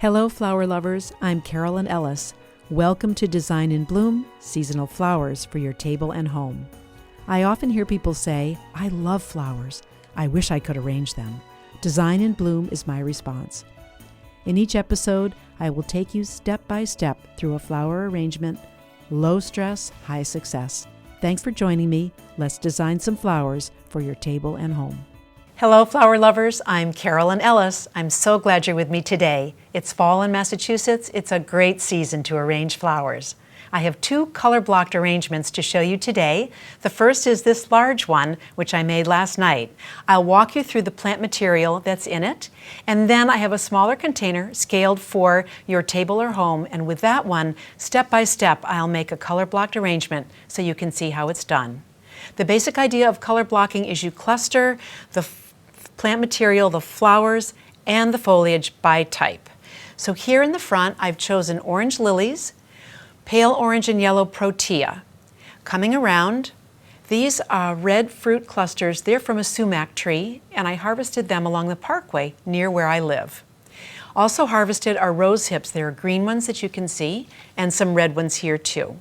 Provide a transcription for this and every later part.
Hello, flower lovers. I'm Carolyn Ellis. Welcome to Design in Bloom, seasonal flowers for your table and home. I often hear people say, I love flowers. I wish I could arrange them. Design in Bloom is my response. In each episode, I will take you step by step through a flower arrangement, low stress, high success. Thanks for joining me. Let's design some flowers for your table and home. Hello, flower lovers. I'm Carolyn Ellis. I'm so glad you're with me today. It's fall in Massachusetts. It's a great season to arrange flowers. I have two color-blocked arrangements to show you today. The first is this large one, which I made last night. I'll walk you through the plant material that's in it, and then I have a smaller container scaled for your table or home, and with that one, step by step, I'll make a color-blocked arrangement so you can see how it's done. The basic idea of color blocking is you cluster the plant material, the flowers, and the foliage by type. So here in the front, I've chosen orange lilies, pale orange and yellow protea. Coming around, these are red fruit clusters. They're from a sumac tree, and I harvested them along the parkway near where I live. Also harvested are rose hips. There are green ones that you can see, and some red ones here too.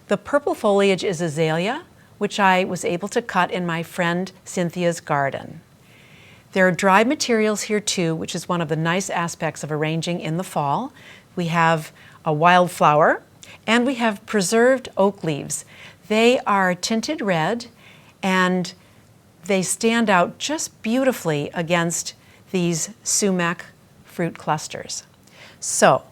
The purple foliage is azalea, which I was able to cut in my friend Cynthia's garden. There are dried materials here too, which is one of the nice aspects of arranging in the fall. We have a wildflower, and we have preserved oak leaves. They are tinted red, and they stand out just beautifully against these sumac fruit clusters. So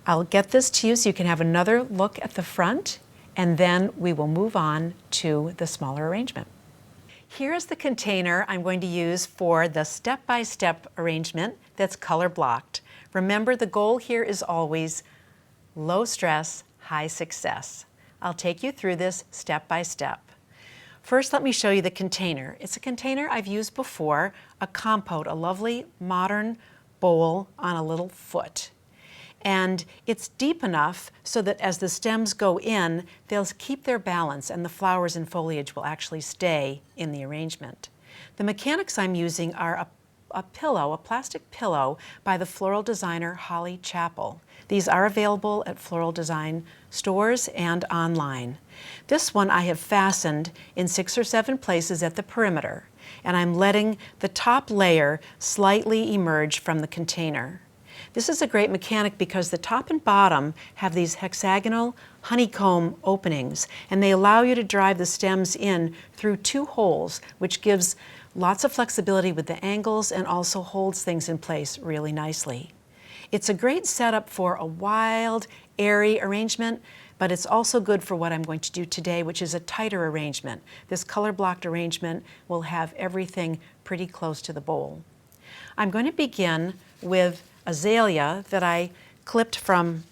I'll get this to you so you can have another look at the front, and then we will move on to the smaller arrangement. Here's the container I'm going to use for the step-by-step arrangement that's color blocked. Remember, the goal here is always low stress, high success. I'll take you through this step by step. First, let me show you the container. It's a container I've used before, a compote, a lovely modern bowl on a little foot. And it's deep enough so that as the stems go in, they'll keep their balance and the flowers and foliage will actually stay in the arrangement. The mechanics I'm using are a pillow, a plastic pillow by the floral designer Holly Chappell. These are available at floral design stores and online. This one I have fastened in 6 or 7 places at the perimeter, and I'm letting the top layer slightly emerge from the container. This is a great mechanic because the top and bottom have these hexagonal honeycomb openings, and they allow you to drive the stems in through 2 holes, which gives lots of flexibility with the angles and also holds things in place really nicely. It's a great setup for a wild, airy arrangement, but it's also good for what I'm going to do today, which is a tighter arrangement. This color-blocked arrangement will have everything pretty close to the bowl. I'm going to begin with azalea that I clipped from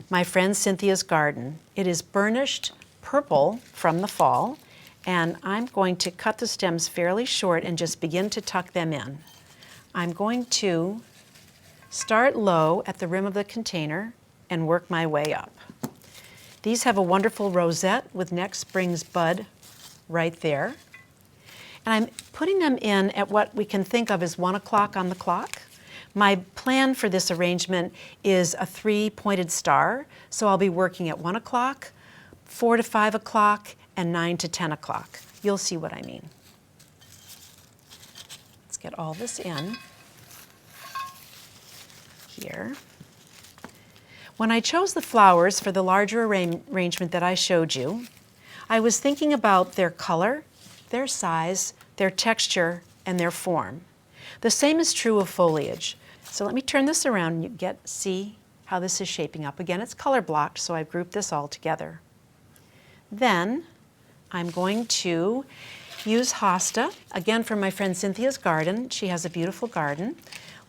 my friend Cynthia's garden. It is burnished purple from the fall, and I'm going to cut the stems fairly short and just begin to tuck them in. I'm going to start low at the rim of the container and work my way up. These have a wonderful rosette with next spring's bud right there. And I'm putting them in at what we can think of as 1 o'clock on the clock. My plan for this arrangement is a 3-pointed star, so I'll be working at 1 o'clock, 4 to 5 o'clock, and 9 to 10 o'clock. You'll see what I mean. Let's get all this in here. When I chose the flowers for the larger arrangement that I showed you, I was thinking about their color, their size, their texture, and their form. The same is true of foliage. So let me turn this around and you see how this is shaping up. Again, it's color blocked, so I've grouped this all together. Then I'm going to use hosta, again from my friend Cynthia's garden. She has a beautiful garden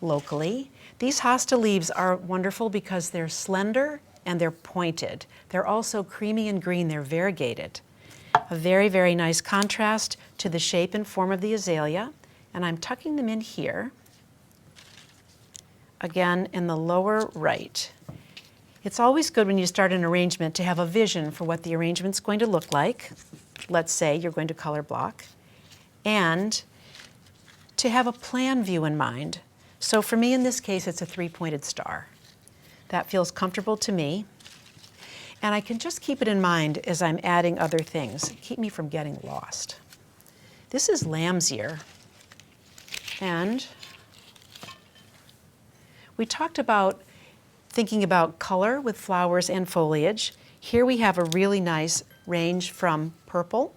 locally. These hosta leaves are wonderful because they're slender and they're pointed. They're also creamy and green, they're variegated. A very, very nice contrast to the shape and form of the azalea. And I'm tucking them in here, again in the lower right. It's always good when you start an arrangement to have a vision for what the arrangement's going to look like. Let's say you're going to color block, and to have a plan view in mind. So for me in this case, it's a 3-pointed star. That feels comfortable to me. And I can just keep it in mind as I'm adding other things. Keep me from getting lost. This is lamb's ear. And we talked about thinking about color with flowers and foliage. Here we have a really nice range from purple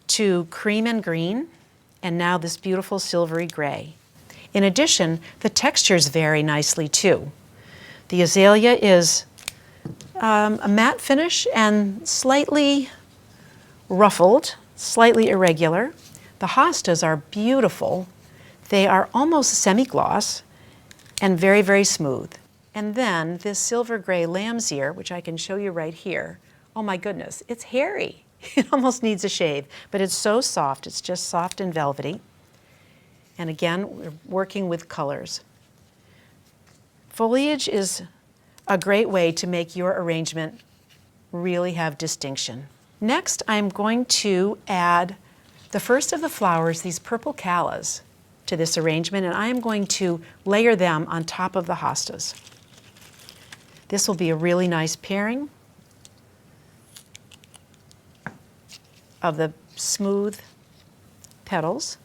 to cream and green, and now this beautiful silvery gray. In addition, the textures vary nicely too. The azalea is a matte finish and slightly ruffled, slightly irregular. The hostas are beautiful. They are almost semi-gloss and very, very smooth. And then this silver gray lamb's ear, which I can show you right here. Oh my goodness, it's hairy. It almost needs a shave, but it's so soft. It's just soft and velvety. And again, we're working with colors. Foliage is a great way to make your arrangement really have distinction. Next, I'm going to add the first of the flowers, these purple callas, to this arrangement, and I am going to layer them on top of the hostas. This will be a really nice pairing of the smooth petals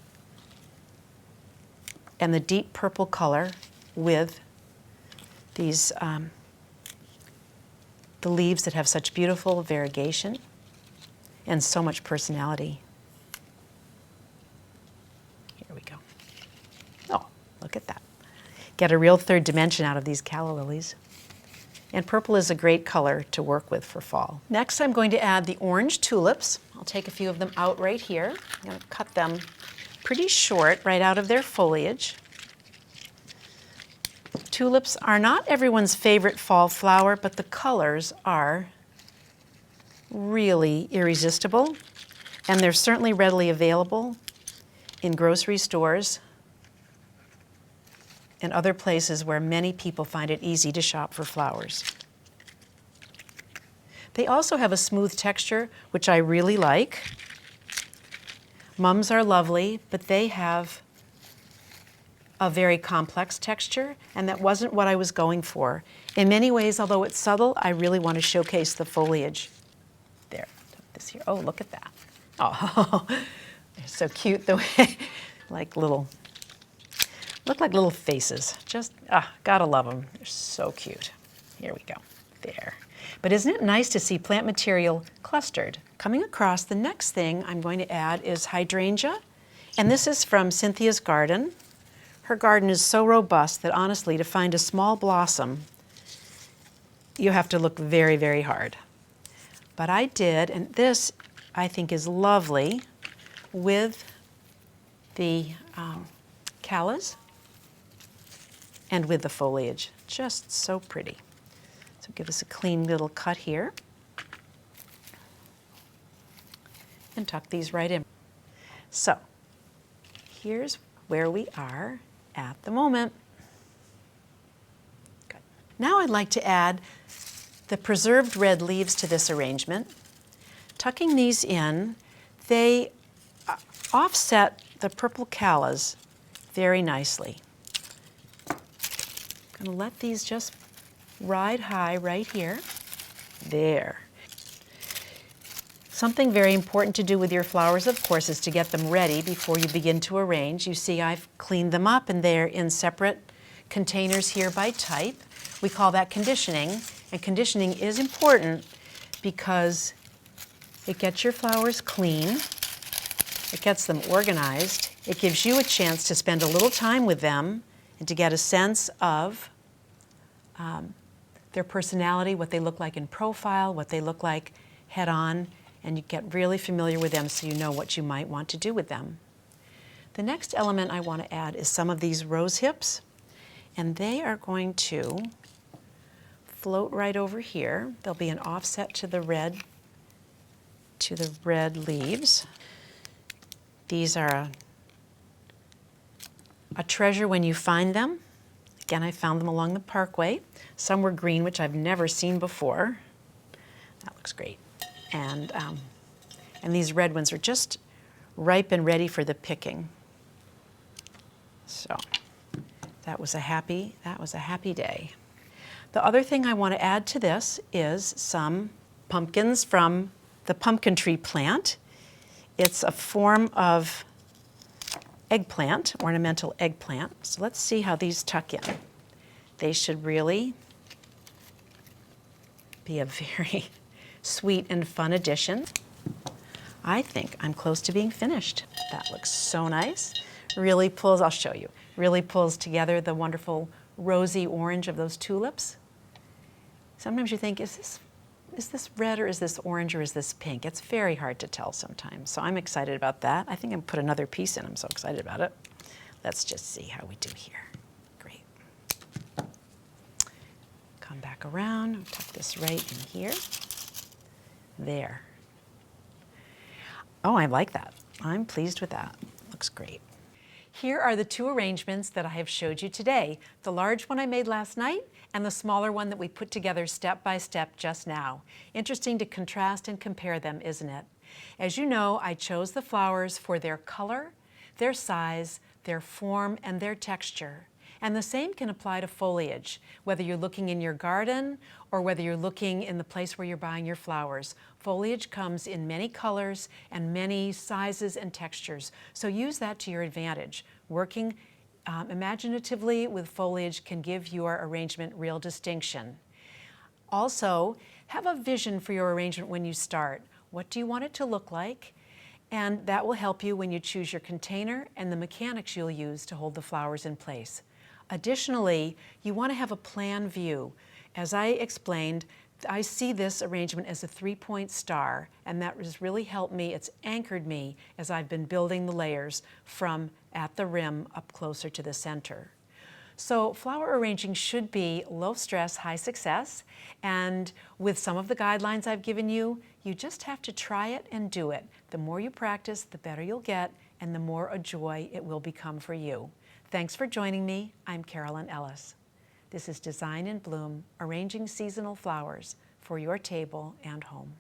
and the deep purple color with these the leaves that have such beautiful variegation and so much personality. Here we go. Oh, look at that. Get a real third dimension out of these calla lilies. And purple is a great color to work with for fall. Next, I'm going to add the orange tulips. I'll take a few of them out right here. I'm going to cut them pretty short right out of their foliage. Tulips are not everyone's favorite fall flower, but the colors are really irresistible, and they're certainly readily available in grocery stores and other places where many people find it easy to shop for flowers. They also have a smooth texture, which I really like. Mums are lovely, but they have a very complex texture, and that wasn't what I was going for. In many ways, although it's subtle, I really want to showcase the foliage. There, put this here. Oh, look at that. Oh, they're so cute the way, like little, look like little faces. Just, gotta love them. They're so cute. Here we go, there. But isn't it nice to see plant material clustered? Coming across, the next thing I'm going to add is hydrangea, and this is from Cynthia's garden. Her garden is so robust that honestly, to find a small blossom, you have to look very, very hard. But I did, and this I think is lovely with the callas and with the foliage. Just so pretty. So give us a clean little cut here and tuck these right in. So here's where we are at the moment. Good. Now I'd like to add the preserved red leaves to this arrangement. Tucking these in, they offset the purple callas very nicely. I'm going to let these just ride high right here. There. Something very important to do with your flowers, of course, is to get them ready before you begin to arrange. You see I've cleaned them up and they're in separate containers here by type. We call that conditioning, and conditioning is important because it gets your flowers clean, it gets them organized, it gives you a chance to spend a little time with them and to get a sense of their personality, what they look like in profile, what they look like head on, and you get really familiar with them so you know what you might want to do with them. The next element I want to add is some of these rose hips, and they are going to float right over here. There'll be an offset to the red leaves. These are a treasure when you find them. Again, I found them along the parkway. Some were green, which I've never seen before. That looks great. And these red ones are just ripe and ready for the picking. So that was a happy day. The other thing I want to add to this is some pumpkins from the pumpkin tree plant. It's a form of eggplant, ornamental eggplant. So let's see how these tuck in. They should really be a very sweet and fun addition. I think I'm close to being finished. That looks so nice. Really pulls, I'll show you, really pulls together the wonderful rosy orange of those tulips. Sometimes you think, is this red or is this orange or is this pink? It's very hard to tell sometimes. So I'm excited about that. I think I'm put another piece in. I'm so excited about it. Let's just see how we do here. Great. Come back around, tuck this right in here. There. Oh, I like that. I'm pleased with that. Looks great. Here are the two arrangements that I have showed you today. The large one I made last night and the smaller one that we put together step by step just now. Interesting to contrast and compare them, isn't it? As you know, I chose the flowers for their color, their size, their form, and their texture. And the same can apply to foliage, whether you're looking in your garden or whether you're looking in the place where you're buying your flowers. Foliage comes in many colors and many sizes and textures, so use that to your advantage. Working imaginatively with foliage can give your arrangement real distinction. Also, have a vision for your arrangement when you start. What do you want it to look like? And that will help you when you choose your container and the mechanics you'll use to hold the flowers in place. Additionally, you want to have a plan view. As I explained, I see this arrangement as a three-point star, and that has really helped me. It's anchored me as I've been building the layers from at the rim up closer to the center. So flower arranging should be low stress, high success, and with some of the guidelines I've given you, you just have to try it and do it. The more you practice, the better you'll get, and the more a joy it will become for you. Thanks for joining me. I'm Carolyn Ellis. This is Design in Bloom, arranging seasonal flowers for your table and home.